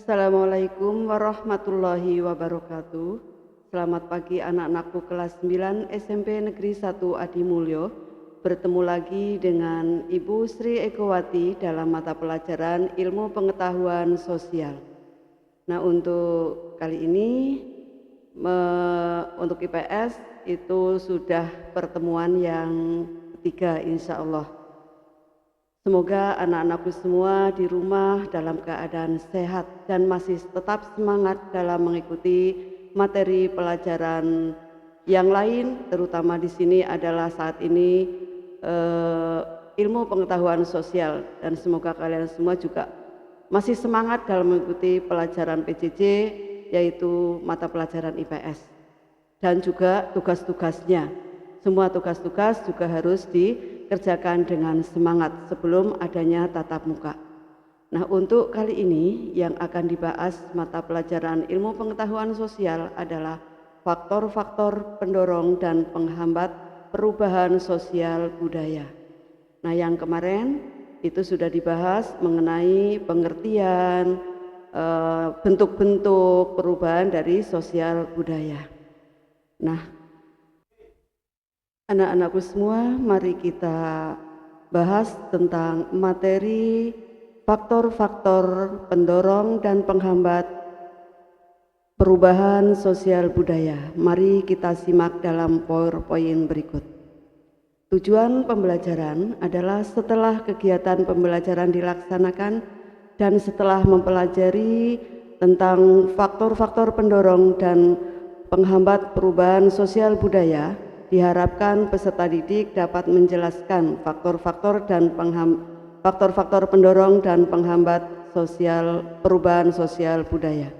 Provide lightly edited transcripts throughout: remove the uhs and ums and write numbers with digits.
Assalamualaikum warahmatullahi wabarakatuh. Selamat pagi anak-anakku kelas 9 SMP Negeri 1 Adimulyo. Bertemu lagi dengan Ibu Sri Ekowati dalam mata pelajaran Ilmu Pengetahuan Sosial. Nah, untuk kali ini untuk IPS itu sudah pertemuan yang ketiga insya Allah. Semoga anak-anakku semua di rumah dalam keadaan sehat dan masih tetap semangat dalam mengikuti materi pelajaran yang lain, terutama di sini adalah saat ini ilmu pengetahuan sosial, dan semoga kalian semua juga masih semangat dalam mengikuti pelajaran PJJ, yaitu mata pelajaran IPS, dan juga tugas-tugasnya. Semua tugas-tugas juga harus dikerjakan dengan semangat sebelum adanya tatap muka. Nah, untuk kali ini yang akan dibahas mata pelajaran ilmu pengetahuan sosial adalah faktor-faktor pendorong dan penghambat perubahan sosial budaya. Nah, yang kemarin itu sudah dibahas mengenai pengertian bentuk-bentuk perubahan dari sosial budaya. Nah, anak-anakku semua, mari kita bahas tentang materi faktor-faktor pendorong dan penghambat perubahan sosial budaya. Mari kita simak dalam PowerPoint berikut. Tujuan pembelajaran adalah setelah kegiatan pembelajaran dilaksanakan dan setelah mempelajari tentang faktor-faktor pendorong dan penghambat perubahan sosial budaya, diharapkan peserta didik dapat menjelaskan faktor-faktor pendorong dan penghambat perubahan sosial budaya.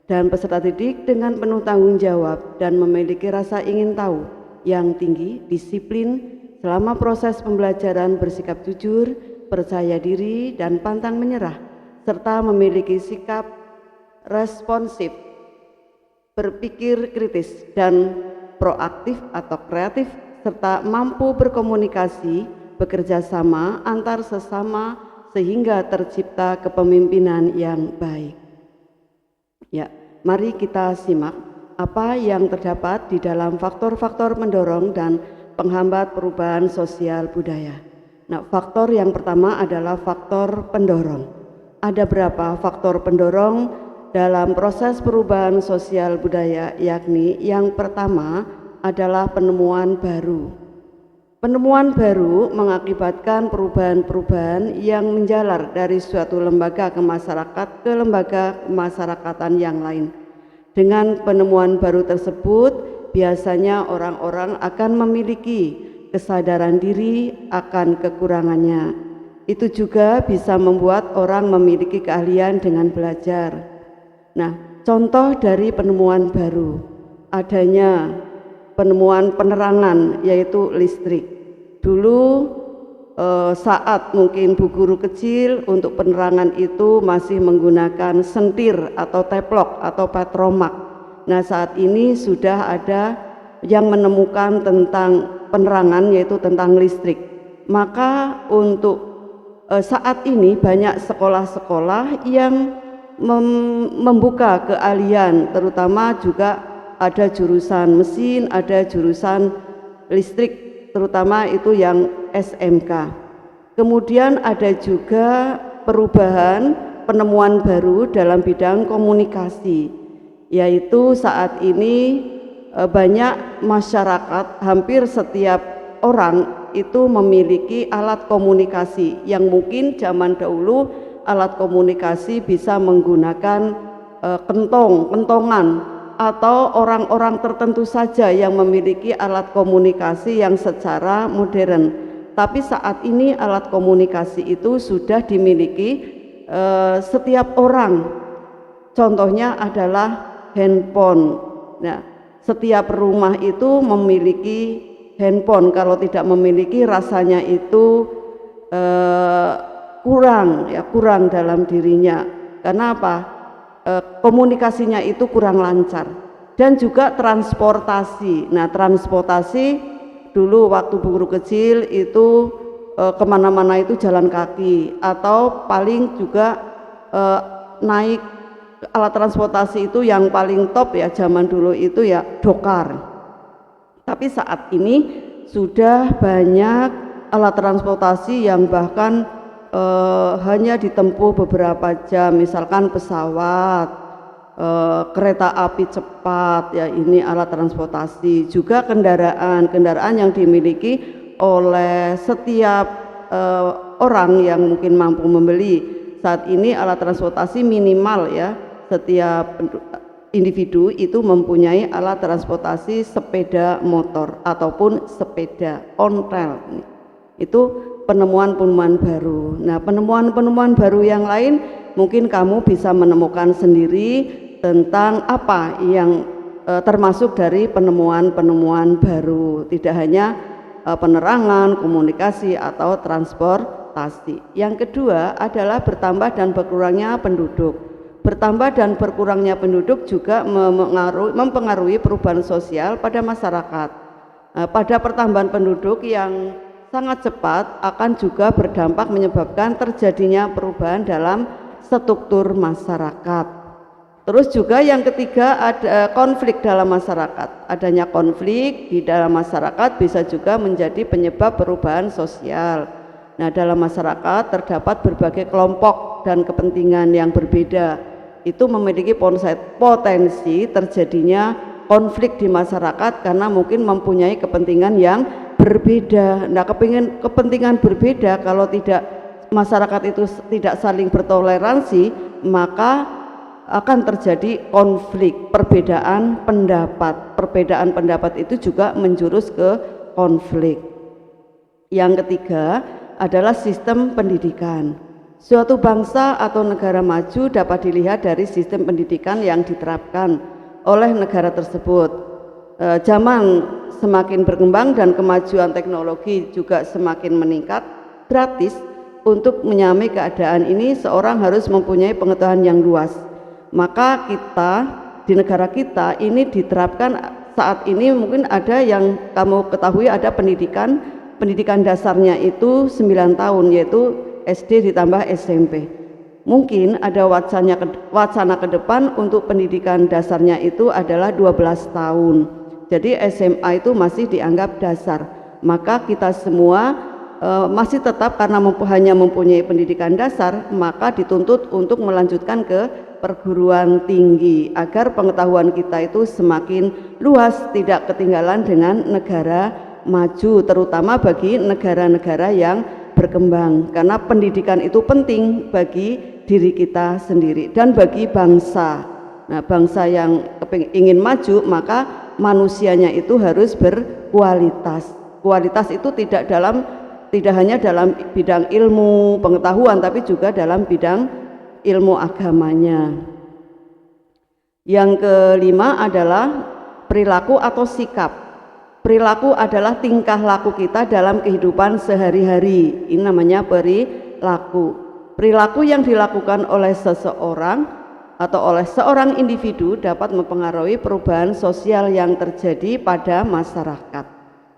Dan peserta didik dengan penuh tanggung jawab dan memiliki rasa ingin tahu yang tinggi, disiplin selama proses pembelajaran, bersikap jujur, percaya diri dan pantang menyerah, serta memiliki sikap responsif, berpikir kritis dan proaktif atau kreatif, serta mampu berkomunikasi, bekerja sama antar sesama sehingga tercipta kepemimpinan yang baik. Ya, mari kita simak apa yang terdapat di dalam faktor-faktor mendorong dan penghambat perubahan sosial budaya. Nah, faktor yang pertama adalah faktor pendorong. Ada berapa faktor pendorong dalam proses perubahan sosial budaya, yakni yang pertama adalah penemuan baru. Penemuan baru mengakibatkan perubahan-perubahan yang menjalar dari suatu lembaga ke masyarakat ke lembaga kemasyarakatan yang lain. Dengan penemuan baru tersebut, biasanya orang-orang akan memiliki kesadaran diri akan kekurangannya. Itu juga bisa membuat orang memiliki keahlian dengan belajar. Nah, contoh dari penemuan baru, adanya penemuan penerangan yaitu listrik. Dulu saat mungkin Bu Guru kecil, untuk penerangan itu masih menggunakan sentir atau teplok atau petromak. Nah, saat ini sudah ada yang menemukan tentang penerangan yaitu tentang listrik. Maka untuk saat ini banyak sekolah-sekolah yang membuka keahlian, terutama juga ada jurusan mesin, ada jurusan listrik, terutama itu yang SMK. Kemudian ada juga perubahan penemuan baru dalam bidang komunikasi, yaitu saat ini banyak masyarakat, hampir setiap orang itu memiliki alat komunikasi yang mungkin zaman dahulu alat komunikasi bisa menggunakan kentongan, atau orang-orang tertentu saja yang memiliki alat komunikasi yang secara modern. Tapi saat ini alat komunikasi itu sudah dimiliki setiap orang. Contohnya adalah handphone. Nah, setiap rumah itu memiliki handphone. Kalau tidak memiliki, rasanya itu kurang dalam dirinya. Karena apa? Komunikasinya itu kurang lancar. Dan juga transportasi. Nah, transportasi dulu waktu Bu Guru kecil itu kemana-mana itu jalan kaki, atau paling juga naik alat transportasi itu yang paling top ya zaman dulu itu ya dokar. Tapi saat ini sudah banyak alat transportasi yang bahkan hanya ditempuh beberapa jam, misalkan pesawat, kereta api cepat ya, ini alat transportasi. Juga kendaraan yang dimiliki oleh setiap orang yang mungkin mampu membeli. Saat ini alat transportasi minimal ya, setiap individu itu mempunyai alat transportasi sepeda motor ataupun sepeda ontel. Itu penemuan-penemuan baru. Nah, penemuan-penemuan baru yang lain mungkin kamu bisa menemukan sendiri tentang apa yang termasuk dari penemuan-penemuan baru. Tidak hanya penerangan, komunikasi atau transportasi. Yang kedua adalah bertambah dan berkurangnya penduduk. Bertambah dan berkurangnya penduduk juga mempengaruhi perubahan sosial pada masyarakat. Pada pertambahan penduduk yang sangat cepat akan juga berdampak menyebabkan terjadinya perubahan dalam struktur masyarakat. Terus juga yang ketiga ada konflik dalam masyarakat. Adanya konflik di dalam masyarakat bisa juga menjadi penyebab perubahan sosial. Nah, dalam masyarakat terdapat berbagai kelompok dan kepentingan yang berbeda. Itu memiliki potensi terjadinya konflik di masyarakat karena mungkin mempunyai kepentingan yang berbeda. Nah, kepentingan berbeda kalau tidak masyarakat itu tidak saling bertoleransi, maka akan terjadi konflik, perbedaan pendapat. Perbedaan pendapat itu juga menjurus ke konflik. Yang ketiga adalah sistem pendidikan. Suatu bangsa atau negara maju dapat dilihat dari sistem pendidikan yang diterapkan oleh negara tersebut. Zaman semakin berkembang dan kemajuan teknologi juga semakin meningkat, gratis untuk menyamai keadaan ini seorang harus mempunyai pengetahuan yang luas. Maka kita di negara kita ini diterapkan saat ini mungkin ada yang kamu ketahui ada pendidikan dasarnya itu 9 tahun, yaitu SD ditambah SMP. Mungkin ada wacana ke depan untuk pendidikan dasarnya itu adalah 12 tahun. Jadi SMA itu masih dianggap dasar. Maka kita semua masih tetap karena hanya mempunyai pendidikan dasar, maka dituntut untuk melanjutkan ke perguruan tinggi agar pengetahuan kita itu semakin luas, tidak ketinggalan dengan negara maju, terutama bagi negara-negara yang berkembang, karena pendidikan itu penting bagi diri kita sendiri dan bagi bangsa. Nah, bangsa yang ingin maju maka manusianya itu harus berkualitas. Kualitas itu tidak hanya dalam bidang ilmu pengetahuan, tapi juga dalam bidang ilmu agamanya. Yang kelima adalah perilaku atau sikap. Perilaku adalah tingkah laku kita dalam kehidupan sehari-hari. Ini namanya perilaku. Perilaku yang dilakukan oleh seseorang atau oleh seorang individu dapat mempengaruhi perubahan sosial yang terjadi pada masyarakat.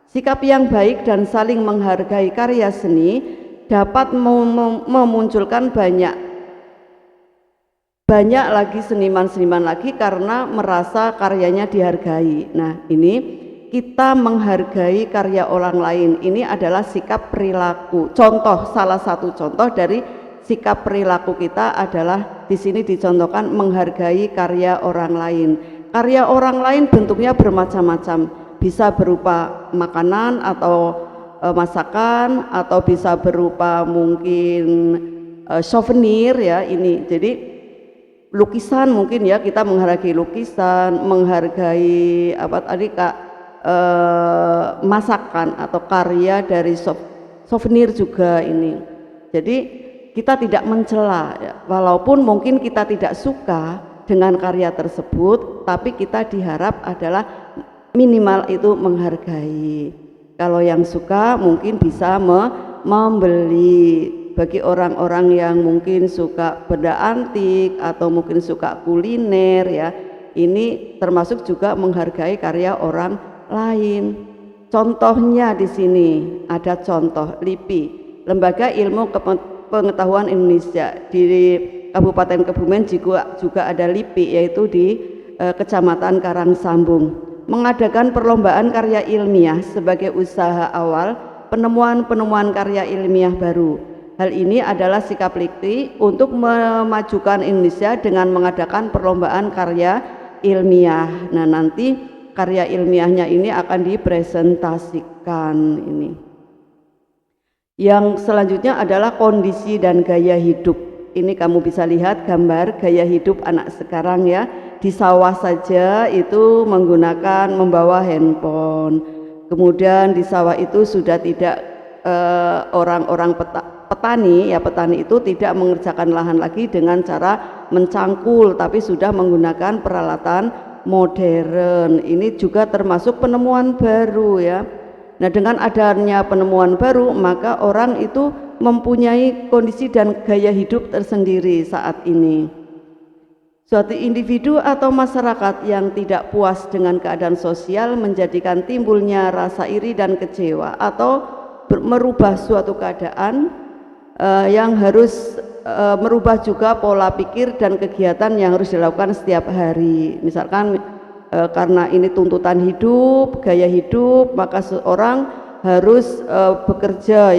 Sikap yang baik dan saling menghargai karya seni dapat memunculkan banyak lagi seniman-seniman lagi karena merasa karyanya dihargai. Nah, ini kita menghargai karya orang lain. Ini adalah sikap perilaku. Salah satu contoh dari sikap perilaku kita adalah di sini dicontohkan menghargai karya orang lain. Karya orang lain bentuknya bermacam-macam. Bisa berupa makanan atau masakan, atau bisa berupa mungkin souvenir ya ini. Jadi lukisan mungkin ya, kita menghargai lukisan, menghargai apa tadi Kak, masakan atau karya dari souvenir juga ini. Jadi kita tidak mencela ya, walaupun mungkin kita tidak suka dengan karya tersebut, tapi kita diharap adalah minimal itu menghargai. Kalau yang suka mungkin bisa membeli. Bagi orang-orang yang mungkin suka benda antik atau mungkin suka kuliner ya, ini termasuk juga menghargai karya orang lain. Contohnya di sini ada contoh LIPI, Lembaga Ilmu Pengetahuan Indonesia. Di Kabupaten Kebumen juga ada LIPI, yaitu di Kecamatan Karangsambung, mengadakan perlombaan karya ilmiah sebagai usaha awal penemuan karya ilmiah baru. Hal ini adalah sikap LIPI untuk memajukan Indonesia dengan mengadakan perlombaan karya ilmiah. Nah, nanti karya ilmiahnya ini akan dipresentasikan ini. Yang selanjutnya adalah kondisi dan gaya hidup. Ini kamu bisa lihat gambar gaya hidup anak sekarang ya. Di sawah saja itu membawa handphone. Kemudian di sawah itu sudah tidak orang-orang petani itu tidak mengerjakan lahan lagi dengan cara mencangkul, tapi sudah menggunakan peralatan modern. Ini juga termasuk penemuan baru ya. Nah, dengan adanya penemuan baru, maka orang itu mempunyai kondisi dan gaya hidup tersendiri saat ini. Suatu individu atau masyarakat yang tidak puas dengan keadaan sosial menjadikan timbulnya rasa iri dan kecewa, atau merubah suatu keadaan yang harus merubah juga pola pikir dan kegiatan yang harus dilakukan setiap hari. Misalkan karena ini tuntutan hidup, gaya hidup, maka seorang harus bekerja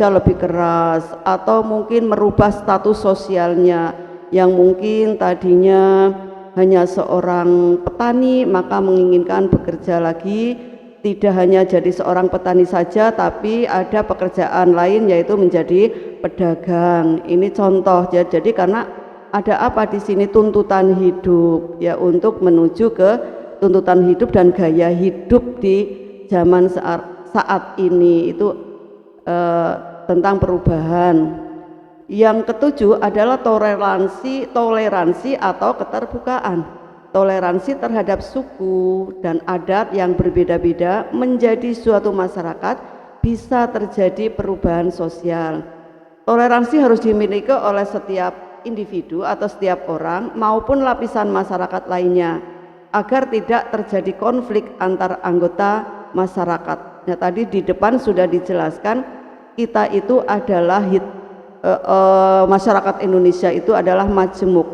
lebih keras, atau mungkin merubah status sosialnya yang mungkin tadinya hanya seorang petani, maka menginginkan bekerja lagi, tidak hanya jadi seorang petani saja, tapi ada pekerjaan lain yaitu menjadi pedagang. Ini contoh ya. Jadi karena ada apa di sini, tuntutan hidup ya, untuk menuju ke tuntutan hidup dan gaya hidup di zaman saat ini itu tentang perubahan. Yang ketujuh adalah toleransi atau keterbukaan. Toleransi terhadap suku dan adat yang berbeda-beda menjadi suatu masyarakat bisa terjadi perubahan sosial. Toleransi harus dimiliki oleh setiap individu atau setiap orang maupun lapisan masyarakat lainnya agar tidak terjadi konflik antar anggota masyarakat. Nah, tadi di depan sudah dijelaskan, kita itu adalah masyarakat Indonesia itu adalah majemuk,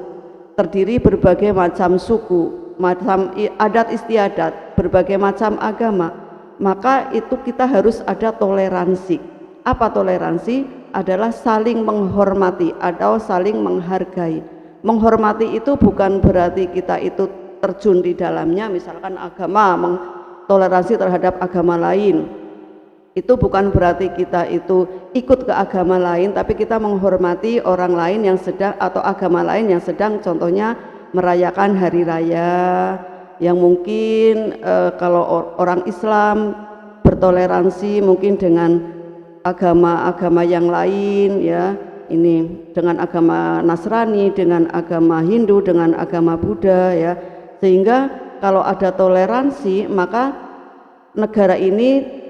terdiri berbagai macam suku, macam adat istiadat, berbagai macam agama. Maka itu kita harus ada toleransi. Apa toleransi? Adalah saling menghormati atau saling menghargai. Menghormati itu bukan berarti kita itu terjun di dalamnya, misalkan agama, toleransi terhadap agama lain. Itu bukan berarti kita itu ikut ke agama lain, tapi kita menghormati orang lain yang sedang, atau agama lain yang sedang contohnya merayakan hari raya, yang mungkin kalau orang Islam bertoleransi mungkin dengan agama-agama yang lain ya, ini dengan agama Nasrani, dengan agama Hindu, dengan agama Buddha ya, sehingga kalau ada toleransi maka negara ini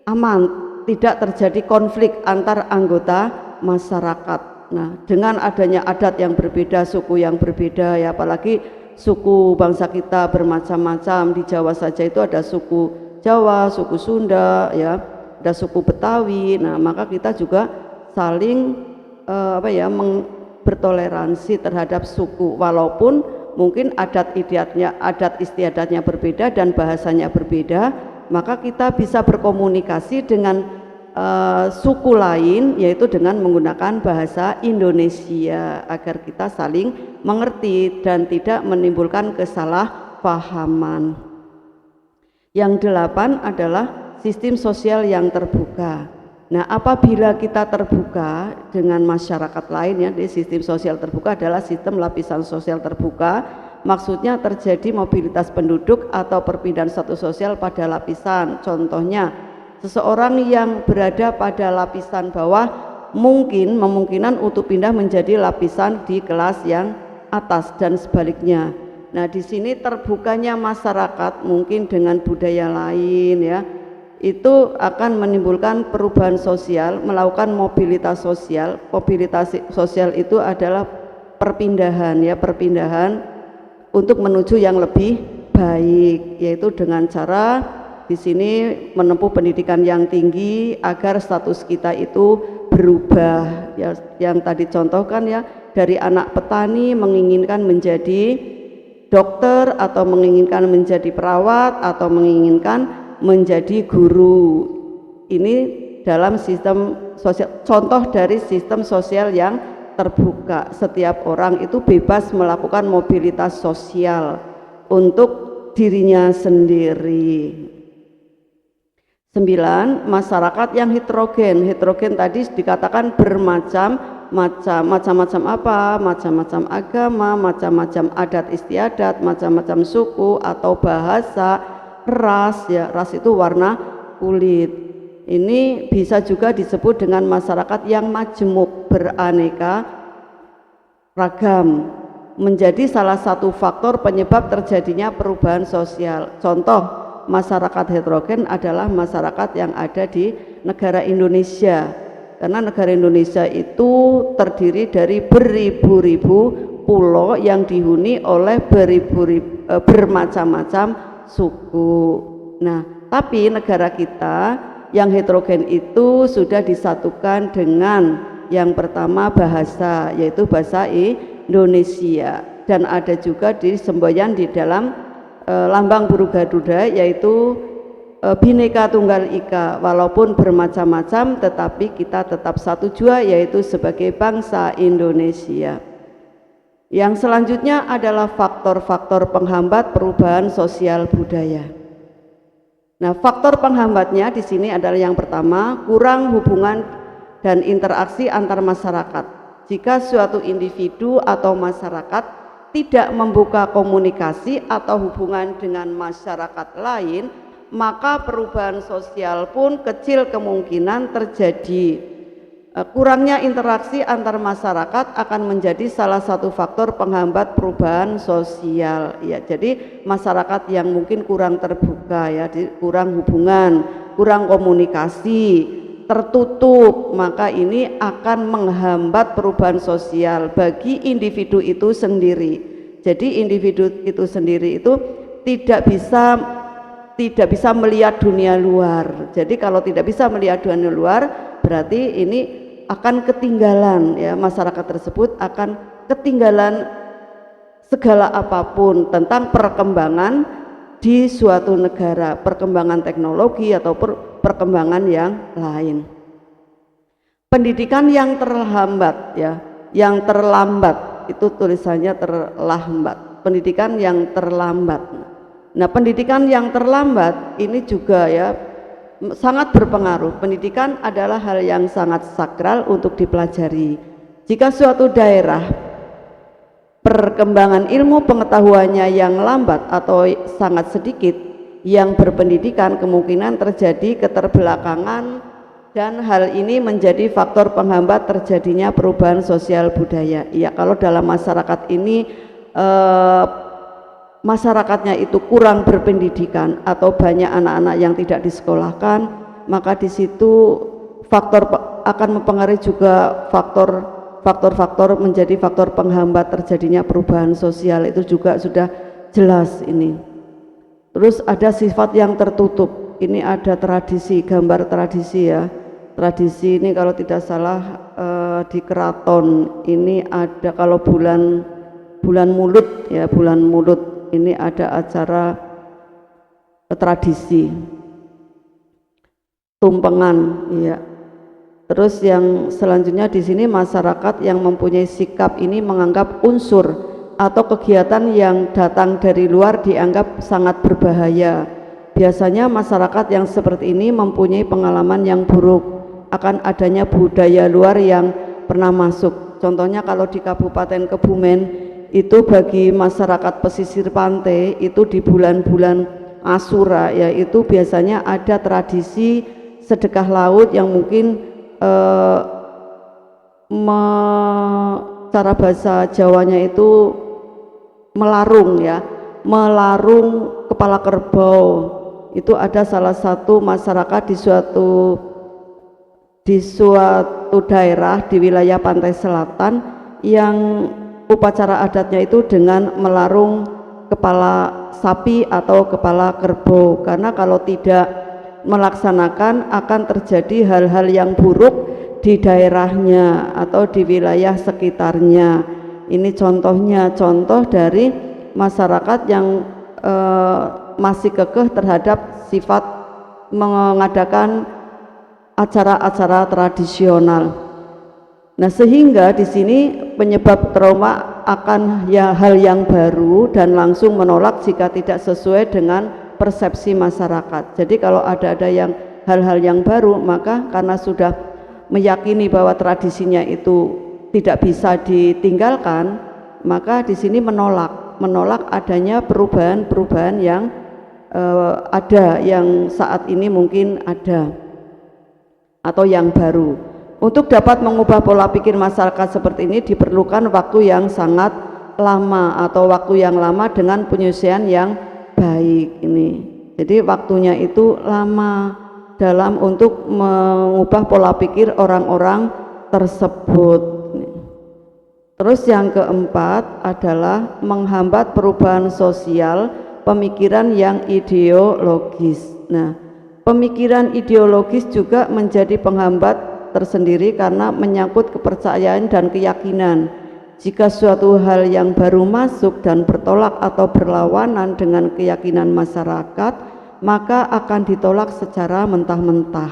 aman, tidak terjadi konflik antar anggota masyarakat. Nah, dengan adanya adat yang berbeda, suku yang berbeda ya, apalagi suku bangsa kita bermacam-macam. Di Jawa saja itu ada suku Jawa, suku Sunda ya, ada suku Betawi. Nah, maka kita juga saling bertoleransi terhadap suku, walaupun mungkin adat istiadatnya berbeda dan bahasanya berbeda, maka kita bisa berkomunikasi dengan suku lain, yaitu dengan menggunakan bahasa Indonesia, agar kita saling mengerti dan tidak menimbulkan kesalahpahaman. Yang 8 adalah sistem sosial yang terbuka. Nah, apabila kita terbuka dengan masyarakat lain ya, di sistem sosial terbuka adalah sistem lapisan sosial terbuka. Maksudnya terjadi mobilitas penduduk atau perpindahan status sosial pada lapisan. Contohnya, seseorang yang berada pada lapisan bawah memungkinan untuk pindah menjadi lapisan di kelas yang atas dan sebaliknya. Nah, di sini terbukanya masyarakat mungkin dengan budaya lain ya, itu akan menimbulkan perubahan sosial, melakukan mobilitas sosial. Mobilitas sosial itu adalah perpindahan untuk menuju yang lebih baik, yaitu dengan cara di sini menempuh pendidikan yang tinggi agar status kita itu berubah ya, yang tadi contohkan ya, dari anak petani menginginkan menjadi dokter atau menginginkan menjadi perawat atau menginginkan menjadi guru. Ini dalam sistem sosial, contoh dari sistem sosial yang terbuka. Setiap orang itu bebas melakukan mobilitas sosial untuk dirinya sendiri. 9. Masyarakat yang heterogen. Heterogen tadi dikatakan macam-macam apa? Macam-macam agama, macam-macam adat istiadat, macam-macam suku atau bahasa, ras ya. Ras itu warna kulit. Ini bisa juga disebut dengan masyarakat yang majemuk, beraneka ragam, menjadi salah satu faktor penyebab terjadinya perubahan sosial. Contoh, masyarakat heterogen adalah masyarakat yang ada di negara Indonesia, karena negara Indonesia itu terdiri dari beribu-ribu pulau yang dihuni oleh bermacam-macam suku. Nah, tapi negara kita yang heterogen itu sudah disatukan dengan yang pertama bahasa, yaitu bahasa Indonesia, dan ada juga disemboyan di dalam lambang Buru Garuda, yaitu Bhinneka Tunggal Ika. Walaupun bermacam-macam tetapi kita tetap satu jua, yaitu sebagai bangsa Indonesia. Yang selanjutnya adalah faktor-faktor penghambat perubahan sosial budaya. Nah, faktor penghambatnya di sini adalah yang pertama, kurang hubungan dan interaksi antar masyarakat. Jika suatu individu atau masyarakat tidak membuka komunikasi atau hubungan dengan masyarakat lain, maka perubahan sosial pun kecil kemungkinan terjadi. Kurangnya interaksi antar masyarakat akan menjadi salah satu faktor penghambat perubahan sosial ya. Jadi masyarakat yang mungkin kurang terbuka ya, kurang hubungan, kurang komunikasi, tertutup, maka ini akan menghambat perubahan sosial bagi individu itu sendiri. Jadi individu itu sendiri itu tidak bisa melihat dunia luar. Jadi kalau tidak bisa melihat dunia luar, berarti ini akan ketinggalan ya, masyarakat tersebut akan ketinggalan segala apapun tentang perkembangan di suatu negara, perkembangan teknologi atau perkembangan yang lain. Pendidikan yang terlambat ya, yang terlambat itu tulisannya terlambat. Pendidikan yang terlambat. Nah, pendidikan yang terlambat ini juga ya sangat berpengaruh. Pendidikan adalah hal yang sangat sakral untuk dipelajari. Jika suatu daerah perkembangan ilmu pengetahuannya yang lambat atau sangat sedikit yang berpendidikan, kemungkinan terjadi keterbelakangan, dan hal ini menjadi faktor penghambat terjadinya perubahan sosial budaya. Ya, kalau dalam masyarakat ini masyarakatnya itu kurang berpendidikan atau banyak anak-anak yang tidak disekolahkan, maka di situ faktor akan mempengaruhi juga faktor menjadi faktor penghambat terjadinya perubahan sosial. Itu juga sudah jelas ini. Terus ada sifat yang tertutup. Ini ada tradisi, gambar tradisi ya. Tradisi ini kalau tidak salah di keraton ini ada, kalau bulan Mulut ya, bulan Mulut ini ada acara tradisi tumpengan ya. Terus yang selanjutnya di sini, masyarakat yang mempunyai sikap ini menganggap unsur atau kegiatan yang datang dari luar dianggap sangat berbahaya. Biasanya masyarakat yang seperti ini mempunyai pengalaman yang buruk akan adanya budaya luar yang pernah masuk. Contohnya kalau di Kabupaten Kebumen itu, bagi masyarakat pesisir pantai itu di bulan-bulan Ashura ya, itu biasanya ada tradisi sedekah laut yang mungkin cara bahasa Jawanya itu melarung ya, melarung kepala kerbau. Itu ada salah satu masyarakat di suatu daerah di wilayah pantai selatan yang upacara adatnya itu dengan melarung kepala sapi atau kepala kerbau, karena kalau tidak melaksanakan akan terjadi hal-hal yang buruk di daerahnya atau di wilayah sekitarnya. Ini contohnya, contoh dari masyarakat yang masih kekeh terhadap sifat mengadakan acara-acara tradisional. Nah, sehingga di sini penyebab trauma akan hal yang baru dan langsung menolak jika tidak sesuai dengan persepsi masyarakat. Jadi kalau ada yang hal-hal yang baru, maka karena sudah meyakini bahwa tradisinya itu tidak bisa ditinggalkan, maka di sini menolak adanya perubahan-perubahan yang ada, yang saat ini mungkin ada atau yang baru. Untuk dapat mengubah pola pikir masyarakat seperti ini diperlukan waktu yang sangat lama atau waktu yang lama dengan penyesuaian yang baik ini. Jadi waktunya itu lama dalam untuk mengubah pola pikir orang-orang tersebut. Terus yang keempat adalah menghambat perubahan sosial pemikiran yang ideologis. Nah, pemikiran ideologis juga menjadi penghambat tersendiri karena menyangkut kepercayaan dan keyakinan. Jika suatu hal yang baru masuk dan bertolak atau berlawanan dengan keyakinan masyarakat, maka akan ditolak secara mentah-mentah.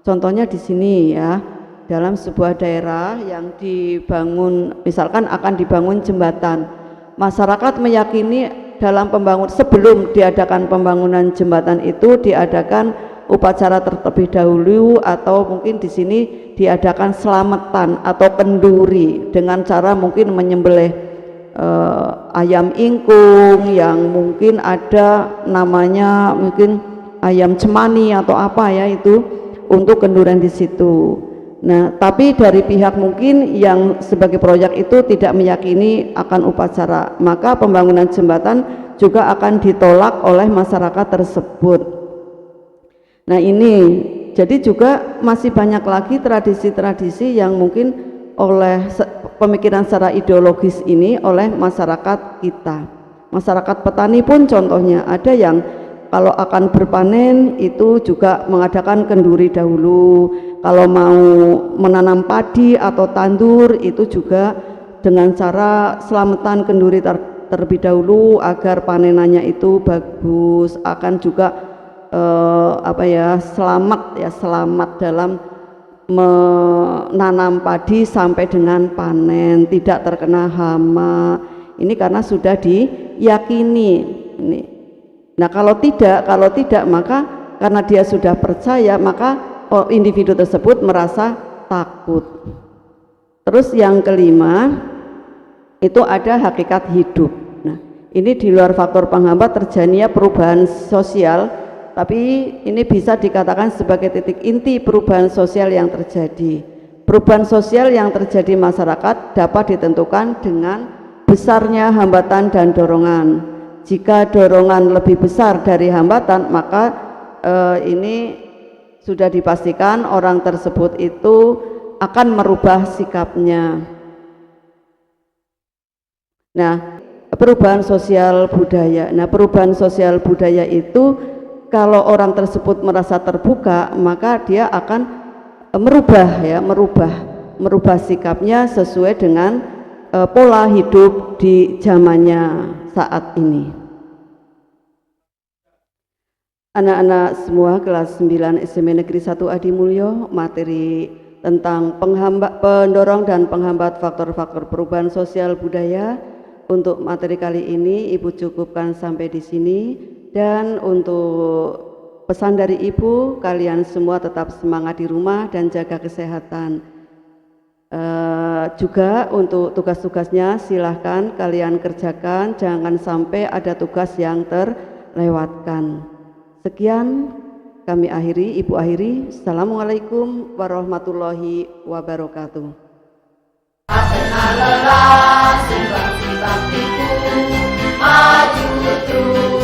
Contohnya di sini ya, dalam sebuah daerah yang dibangun, misalkan akan dibangun jembatan, masyarakat meyakini dalam sebelum diadakan pembangunan jembatan itu diadakan upacara terlebih dahulu, atau mungkin di sini diadakan selamatan atau kenduri dengan cara mungkin menyembelih ayam ingkung yang mungkin ada namanya mungkin ayam cemani atau apa ya, itu untuk kenduran di situ. Nah, tapi dari pihak mungkin yang sebagai proyek itu tidak meyakini akan upacara, maka pembangunan jembatan juga akan ditolak oleh masyarakat tersebut. Nah, ini jadi juga masih banyak lagi tradisi-tradisi yang mungkin oleh pemikiran secara ideologis ini oleh masyarakat kita. Masyarakat petani pun contohnya ada yang kalau akan berpanen itu juga mengadakan kenduri dahulu. Kalau mau menanam padi atau tandur itu juga dengan cara selamatan kenduri terlebih dahulu agar panenannya itu bagus, akan juga selamat dalam menanam padi sampai dengan panen, tidak terkena hama. Ini karena sudah diyakini ini. Nah, kalau tidak maka karena dia sudah percaya, maka individu tersebut merasa takut. Terus yang kelima itu ada hakikat hidup. Nah, ini di luar faktor penghambat terjadinya perubahan sosial, tapi ini bisa dikatakan sebagai titik inti perubahan sosial yang terjadi. Perubahan sosial yang terjadi masyarakat dapat ditentukan dengan besarnya hambatan dan dorongan. Jika dorongan lebih besar dari hambatan, maka ini sudah dipastikan orang tersebut itu akan merubah sikapnya. Nah, perubahan sosial budaya. Nah, perubahan sosial budaya itu kalau orang tersebut merasa terbuka, maka dia akan merubah sikapnya sesuai dengan pola hidup di zamannya saat ini. Anak-anak semua kelas 9 SMA Negeri 1 Adi Mulyo, materi tentang pendorong dan penghambat faktor-faktor perubahan sosial budaya. Untuk materi kali ini Ibu cukupkan sampai di sini. Dan untuk pesan dari Ibu, kalian semua tetap semangat di rumah dan jaga kesehatan. Juga untuk tugas-tugasnya silahkan kalian kerjakan, jangan sampai ada tugas yang terlewatkan. Sekian kami akhiri, Ibu akhiri. Assalamualaikum warahmatullahi wabarakatuh. Maju terus.